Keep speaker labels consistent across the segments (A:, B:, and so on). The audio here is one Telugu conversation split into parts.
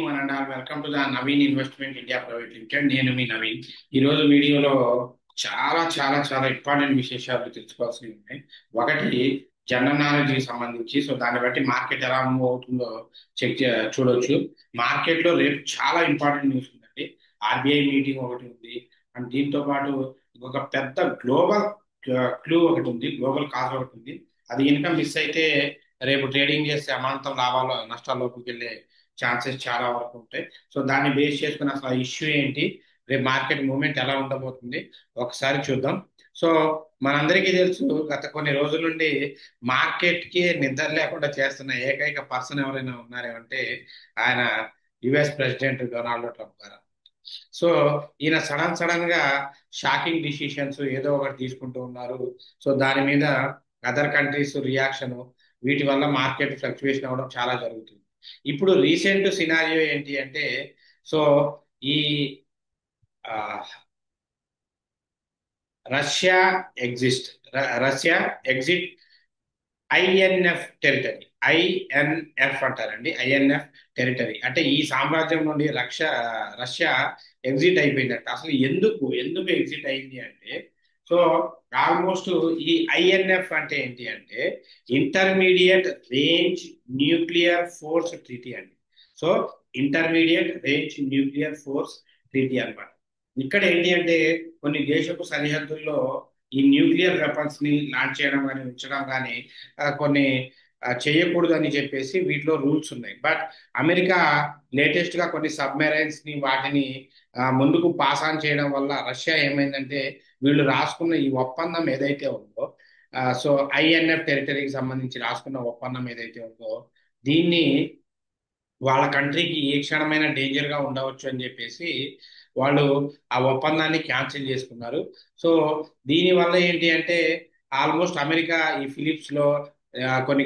A: One and all welcome to the Naveen investment India private limited. నేను మీ నవీన్. ఈ రోజు వీడియోలో చాలా ఇంపార్టెంట్ విశేషాలు తెలుసుకోవాల్సినవి ఉన్నాయి. ఒకటి, జనరల్ నాలెడ్జ్కి సంబంధించి. సో దాన్ని బట్టి మార్కెట్ ఎలా మూవ్ అవుతుందో చూడొచ్చు. మార్కెట్ లో రేపు చాలా ఇంపార్టెంట్ న్యూస్ ఉందండి. ఆర్బీఐ మీటింగ్ ఒకటి ఉంది. అండ్ దీంతో పాటు ఒక పెద్ద గ్లోబల్ క్లూ ఒకటి ఉంది, గ్లోబల్ కాజ్ ఒకటి ఉంది. అది కనుక మిస్ అయితే రేపు ట్రేడింగ్ చేస్తే అమాంతం లాభాలు నష్టాల్లోకి వెళ్ళే ఛాన్సెస్ చాలా వరకు ఉంటాయి. సో దాన్ని బేస్ చేసుకుని అసలు ఆ ఇష్యూ ఏంటి, రేపు మార్కెట్ మూవ్మెంట్ ఎలా ఉండబోతుంది ఒకసారి చూద్దాం. సో మనందరికీ తెలుసు, గత కొన్ని రోజుల నుండి మార్కెట్ కి నిద్ర లేకుండా చేస్తున్న ఏకైక పర్సన్ ఎవరైనా ఉన్నారేమంటే ఆయన యుఎస్ ప్రెసిడెంట్ డొనాల్డ్ ట్రంప్ గారు. సో ఈయన సడన్ గా షాకింగ్ డిసిషన్స్ ఏదో ఒకటి తీసుకుంటూ ఉన్నారు. సో దాని మీద అదర్ కంట్రీస్ రియాక్షన్, వీటి వల్ల మార్కెట్ ఫ్లక్చువేషన్ అవ్వడం చాలా జరుగుతుంది. ఇప్పుడు రీసెంట్ సినారియో ఏంటి అంటే, సో ఈ ఆ, Russia Russia exit INF territory. INF అంటారండి, ఐఎన్ఎఫ్ టెరిటరీ అంటే ఈ సామ్రాజ్యం నుండి రష్యా ఎగ్జిట్ అయిపోయిందంట. అసలు ఎందుకు ఎగ్జిట్ అయింది అంటే, సో ఆల్మోస్ట్ ఈ ఐఎన్ఎఫ్ అంటే ఏంటి అంటే intermediate range nuclear force treaty అండి. So intermediate range nuclear force treaty అన్నమాట. ఇక్కడ ఏంటి అంటే కొన్ని దేశపు సరిహద్దుల్లో ఈ న్యూక్లియర్ వెపన్స్ ని లాంచ్ చేయడం కానీ ఉంచడం కానీ కొన్ని చేయకూడదు అని చెప్పేసి వీటిలో రూల్స్ ఉన్నాయి. బట్ అమెరికా లేటెస్ట్ గా కొన్ని సబ్మెరైన్స్ ని వాటిని ముందుకు పాస్ ఆన్ చేయడం వల్ల రష్యా ఏమైందంటే, వీళ్ళు రాసుకున్న ఈ ఒప్పందం ఏదైతే ఉందో, సో ఐఎన్ఎఫ్ టెరిటరీకి సంబంధించి రాసుకున్న ఒప్పందం ఏదైతే ఉందో, దీన్ని వాళ్ళ కంట్రీకి ఏ క్షణమైన డేంజర్ గా ఉండవచ్చు అని చెప్పేసి వాళ్ళు ఆ ఒప్పందాన్ని క్యాన్సిల్ చేసుకున్నారు. సో దీని వల్ల ఏంటి అంటే ఆల్మోస్ట్ అమెరికా ఈ ఫిలిప్స్ లో కొన్ని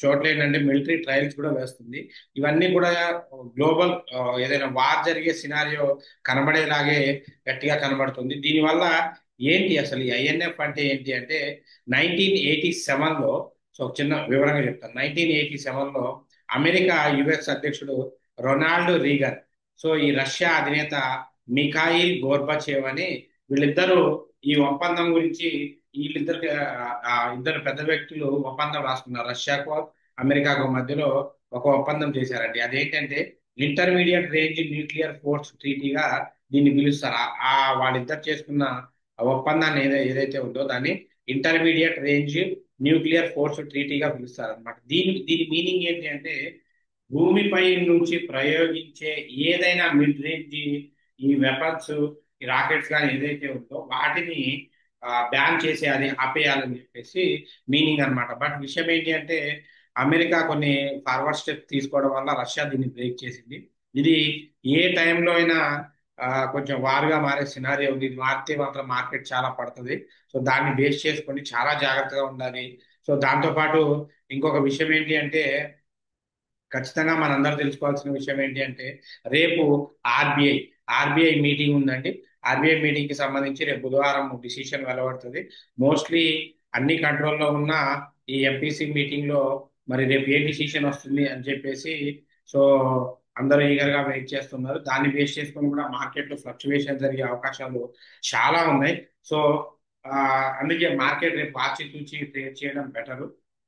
A: చోట్ల ఏంటంటే మిలిటరీ ట్రయల్స్ కూడా వేస్తుంది. ఇవన్నీ కూడా గ్లోబల్ ఏదైనా వార్ జరిగే సినారియో కనబడేలాగే గట్టిగా కనబడుతుంది. దీనివల్ల ఏంటి అసలు ఈ ఐఎన్ఎఫ్ అంటే ఏంటి అంటే 1987లో, సో ఒక చిన్న వివరంగా చెప్తాను. 1987లో అమెరికా యుఎస్ అధ్యక్షుడు రొనాల్డ్ రీగన్, సో ఈ రష్యా అధినేత మిఖాయిల్ గోర్బచేవ్ అని వీళ్ళిద్దరూ ఈ ఒప్పందం గురించి, వీళ్ళిద్దరు ఇద్దరు పెద్ద వ్యక్తులు ఒప్పందం రాసుకున్నారు. రష్యాకు అమెరికాకు మధ్యలో ఒక ఒప్పందం చేశారండి. అదేంటంటే ఇంటర్మీడియట్ రేంజ్ న్యూక్లియర్ ఫోర్స్ ట్రీటీగా దీన్ని పిలుస్తారు. వాళ్ళిద్దరు చేసుకున్న ఆ ఒప్పందాన్ని ఏదైతే ఉందో దాన్ని ఇంటర్మీడియట్ రేంజ్ న్యూక్లియర్ ఫోర్స్ ట్రీటీగా పిలుస్తారు అనమాట. దీని మీనింగ్ ఏంటి అంటే, భూమిపై నుంచి ప్రయోగించే ఏదైనా మిడ్ రేంజ్ ఈ వెపన్స్, ఈ రాకెట్స్ కానీ ఏదైతే ఉందో వాటిని బ్యాన్ చేసేయాలి, ఆపేయాలని చెప్పేసి మీనింగ్ అన్నమాట. బట్ విషయం ఏంటి అంటే అమెరికా కొన్ని ఫార్వర్డ్ స్టెప్ తీసుకోవడం వల్ల రష్యా దీన్ని బ్రేక్ చేసింది. ఇది ఏ టైంలో అయినా కొంచెం వారుగా మారే సినారియో ఉంది. ఇది మారితే మాత్రం మార్కెట్ చాలా పడుతుంది. సో దాన్ని బేస్ చేసుకొని చాలా జాగ్రత్తగా ఉండాలి. సో దాంతో పాటు ఇంకొక విషయం ఏంటి అంటే, ఖచ్చితంగా మనందరూ తెలుసుకోవాల్సిన విషయం ఏంటి అంటే, రేపు ఆర్బీఐ ఆర్బీఐ మీటింగ్ ఉందండి. ఆర్బీఐ మీటింగ్ కి సంబంధించి రేపు బుధవారం డిసిషన్ వెలువడుతుంది. మోస్ట్లీ అన్ని కంట్రోల్లో ఉన్న ఈ ఎంపీసీ మీటింగ్ లో మరి రేపు ఏ డిసిషన్ వస్తుంది అని చెప్పేసి, సో అందరూ ఈగర్ గా వెయిట్ చేస్తున్నారు. దాన్ని బేస్ చేసుకొని కూడా మార్కెట్ లో ఫ్లక్చువేషన్ జరిగే అవకాశాలు చాలా ఉన్నాయి. సో ఆ, అందుకే మార్కెట్ రేపు ఆచితూచి ట్రేడ్ చేయడం బెటర్,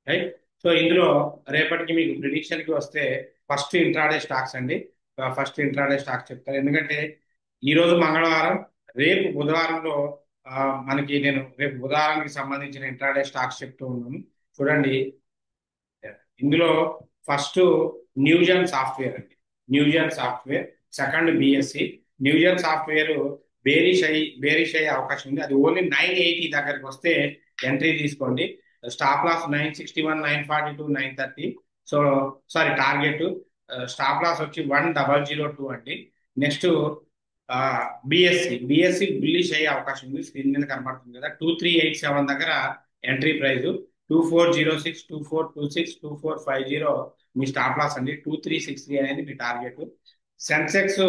A: రైట్. సో ఇందులో రేపటికి మీకు ప్రిడిక్షన్ కి వస్తే ఫస్ట్ ఇంట్రాడే స్టాక్స్ అండి. ఫస్ట్ ఇంట్రాడే స్టాక్స్ చెప్తాను, ఎందుకంటే ఈ రోజు మంగళవారం, రేపు బుధవారంలో మనకి నేను రేపు బుధవారానికి సంబంధించిన ఇంట్రాడే స్టాక్స్ చెప్తూ ఉన్నాను. చూడండి, ఇందులో ఫస్ట్ న్యూజన్ సాఫ్ట్వేర్ అండి. Newgen software, second BSC. Newgen software bearish అయ్యే అవకాశం ఉంది. అది ఓన్లీ 980 దగ్గరికి వస్తే ఎంట్రీ తీసుకోండి. Stop loss 961, 942, 930. So sorry, target stop loss వచ్చి 1002 అండి. నెక్స్ట్ బిఎస్సి బుల్లిష్ అయ్యే అవకాశం ఉంది. స్క్రీన్ మీద కనబడుతుంది కదా, 2387 దగ్గర ఎంట్రీ ప్రైస్. 2406, 2426, 2450 మీ స్టాప్ లాస్ అండి. 2363 అనేది మీ టార్గెట్. సెన్సెక్స్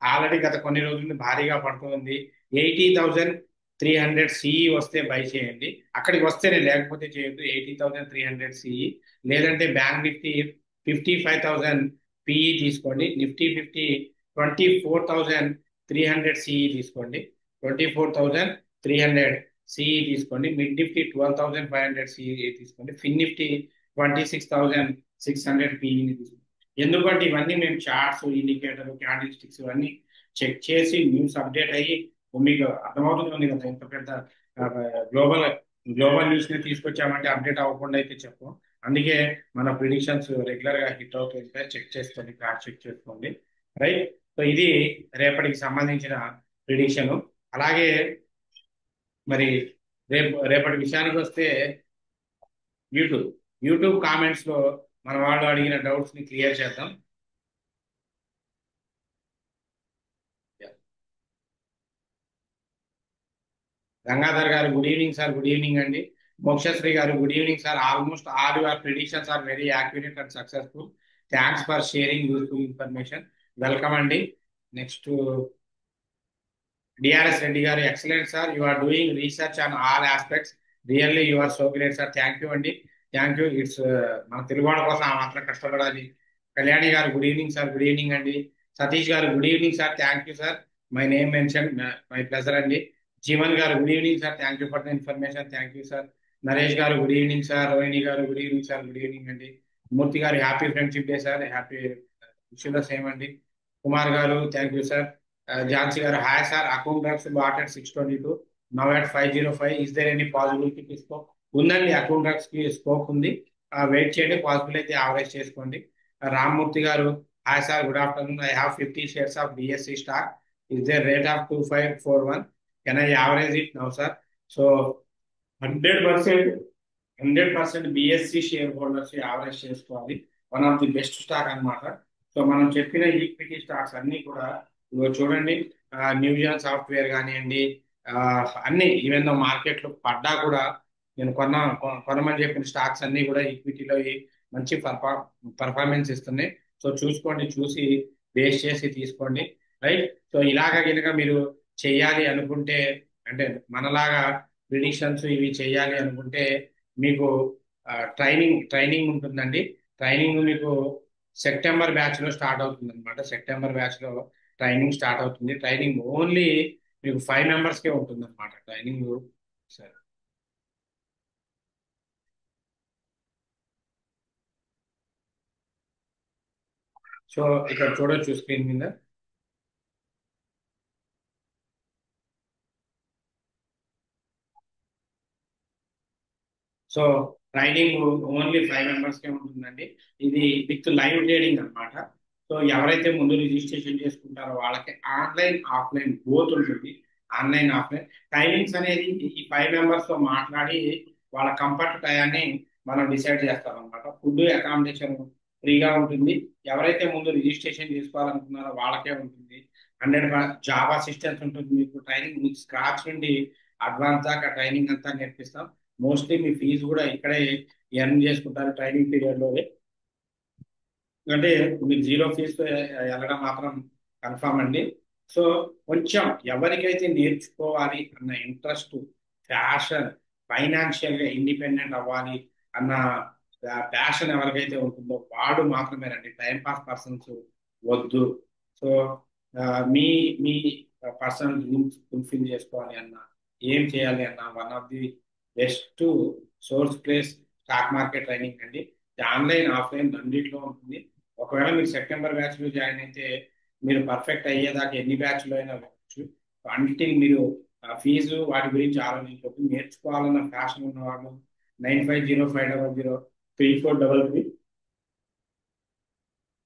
A: ఆల్రెడీ గత కొన్ని రోజులు భారీగా పడుతుంది. 80,300 సిఈ వస్తే బై చేయండి. అక్కడికి వస్తేనే, లేకపోతే చేయొద్దు. 80,300 సిఈ, లేదంటే బ్యాంక్ నిఫ్టీ పిఈ తీసుకోండి. నిఫ్టీ 50 24,300 సిఈ తీసుకోండి. 24,300 సిఈ తీసుకోండి. మిడ్ నిఫ్టీ 12,500 సిఈ తీసుకోండి. ఫిన్ నిఫ్టీ 26,600 పిఈని తీసుకోండి. ఎందుకంటే ఇవన్నీ మేము చార్ట్స్, ఇండికేటర్, క్యాండిల్ స్టిక్స్ ఇవన్నీ చెక్ చేసి న్యూస్ అప్డేట్ అయ్యి మీకు అర్థమవుతుంది కదా. ఇంత పెద్ద గ్లోబల్ గ్లోబల్ న్యూస్ ని తీసుకొచ్చామంటే అప్డేట్ అవ్వకుండా అయితే చెప్పం. అందుకే మన ప్రిడిక్షన్స్ రెగ్యులర్ గా హిట్ అవుతుంటే చెక్ చేసుకోండి, క్రాస్ చెక్ చేసుకోండి. రైట్. సో ఇది రేపటికి సంబంధించిన ప్రిడిక్షన్. అలాగే మరి రేపటి విషయానికి వస్తే యూట్యూబ్ యూట్యూబ్ కామెంట్స్ లో మన వాళ్ళు అడిగిన డౌట్స్ ని క్లియర్ చేద్దాం. Gangadhar garu good evening sir. Good evening అండి. Mokshasri garu good evening sir. Almost all your predictions are very accurate and successful. Thanks for sharing useful information. Welcome అండి. Next DRS Reddy garu excellent sir. You are doing research on all aspects. Really you are so great sir. Thank you అండి. Thank you. ఇట్స్ మన తెలుగు వాళ్ళ కోసం ఆ మాత్రం కష్టపడాలి. Kalyani garu good evening sir. Good evening అండి. సతీష్ గారు good evening sir. Thank you sir. My name mention, my pleasure అండి. జీవన్ గారు good evening sir. Thank you for the information. Thank you sir. Naresh గారు గుడ్ ఈవినింగ్ సార్. రోహిణి గారు good evening sir. Good evening అండి. మూర్తి గారు happy friendship day sir. Happy wish the same అండి. కుమార్ గారు థ్యాంక్ యూ సార్. ఝాన్సీ గారు hi sir. Account drugs bought at 622, now at 505. Is there any possibility to scope? ఉందండి, అకౌంట్ డ్రగ్స్ కి స్కోప్ ఉంది. వెయిట్ చేయండి, పాసిబుల్ అయితే యావరేజ్ చేసుకోండి. Rammurthy garu hi sir. Good afternoon. I have 50 shares of BSC stock. Is there rate of 2541? Can I average it now sir? So 100% BSC shareholders average చేసుకోవాలి. One of the best stock అన్నమాట. సో మనం చెప్పిన ఈక్విటీ స్టాక్స్ అన్ని కూడా ఇదిగో చూడండి. న్యూజన్ సాఫ్ట్వేర్ కానివ్వండి, అన్ని ఈవెన్ మార్కెట్లో పడ్డా కూడా నేను కొనమని చెప్పిన స్టాక్స్ అన్ని కూడా ఈక్విటీలో మంచి పర్ఫార్మెన్స్ ఇస్తున్నాయి. సో చూసుకోండి, చూసి బేస్ చేసి తీసుకోండి. రైట్. సో ఇలాగ కనుక మీరు చేయాలి అనుకుంటే, అంటే మనలాగా ప్రిడిక్షన్స్ ఇవి చేయాలి అనుకుంటే మీకు ట్రైనింగ్ ఉంటుందండి. ట్రైనింగ్ మీకు సెప్టెంబర్ బ్యాచ్ లో స్టార్ట్ అవుతుంది అనమాట. సెప్టెంబర్ బ్యాచ్ లో ట్రైనింగ్ స్టార్ట్ అవుతుంది. ట్రైనింగ్ ఓన్లీ మీకు 5 మెంబర్స్కే ఉంటుంది అనమాట ట్రైనింగ్. సరే. సో ఇక్కడ చూడొచ్చు స్క్రీన్ మీద. సో ట్రైనింగ్ ఓన్లీ 5 మెంబర్స్కే ఉంటుందండి. ఇది విత్ లైవ్ ట్రేడింగ్ అనమాట. సో ఎవరైతే ముందు రిజిస్ట్రేషన్ చేసుకుంటారో వాళ్ళకి ఆన్లైన్ ఆఫ్లైన్ బోత్ ఉంటుంది. ఆన్లైన్ ఆఫ్లైన్ టైమింగ్స్ అనేది ఈ 5 మెంబర్స్ తో మాట్లాడి వాళ్ళ కంఫర్ట్ టయాన్ని మనం డిసైడ్ చేస్తాం అనమాట. ఫుడ్ అకామిడేషన్ ఫ్రీగా ఉంటుంది. ఎవరైతే ముందు రిజిస్ట్రేషన్ చేసుకోవాలనుకున్నారో వాళ్ళకే ఉంటుంది. 100 జాబ్ అసిస్టెన్స్ ఉంటుంది. మీకు ట్రైనింగ్ మీకు స్క్రాచ్ నుండి అడ్వాన్స్ దాకా ట్రైనింగ్ అంతా నేర్పిస్తాం. మోస్ట్లీ మీ ఫీజు కూడా ఇక్కడే ఎర్న్ చేసుకుంటారు ట్రైనింగ్ పీరియడ్ లో. అంటే మీకు జీరో ఫీజు వెళ్ళడం మాత్రం కన్ఫామ్ అండి. సో కొంచెం ఎవరికైతే నేర్చుకోవాలి అన్న ఇంట్రెస్ట్, ప్యాషన్, ఫైనాన్షియల్ గా ఇండిపెండెంట్ అవ్వాలి అన్న ప్యాషన్ ఎవరికైతే ఉంటుందో వాడు మాత్రమే రండి. టైం పాస్ పర్సన్స్ వద్దు. సో మీ మీ పర్సనల్ డ్రీమ్స్ ఫుల్ఫిల్ చేసుకోవాలి అన్న, ఏం చేయాలి అన్న, one of the best source place stock market training అండి. ఆన్లైన్ ఆఫ్లైన్ రెండిట్లో ఉంటుంది. ఒకవేళ మీరు సెప్టెంబర్ బ్యాచ్ లో జాయిన్ అయితే మీరు పర్ఫెక్ట్ అయ్యేదాకా ఎన్ని బ్యాచ్ లో అయినా వెళ్ళచ్చు. అంటిల్ మీరు ఫీజు వాటి గురించి ఆలోచించవచ్చు. నేర్చుకోవాలన్న ప్యాషన్ ఉన్నవాళ్ళు 9505003433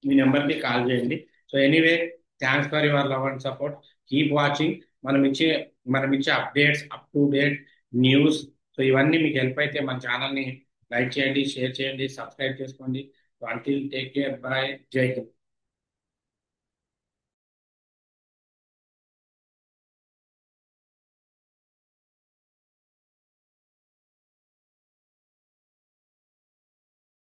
A: ఈ నెంబర్కి కాల్ చేయండి. So anyway, thanks for your love and support. Keep watching. మనం ఇచ్చే updates, up to date news, so ఇవన్నీ మీకు హెల్ప్ అయితే మన ఛానల్ని లైక్ చేయండి, షేర్ చేయండి, సబ్స్క్రైబ్ చేసుకోండి. So until take care, bye, జై హింద్.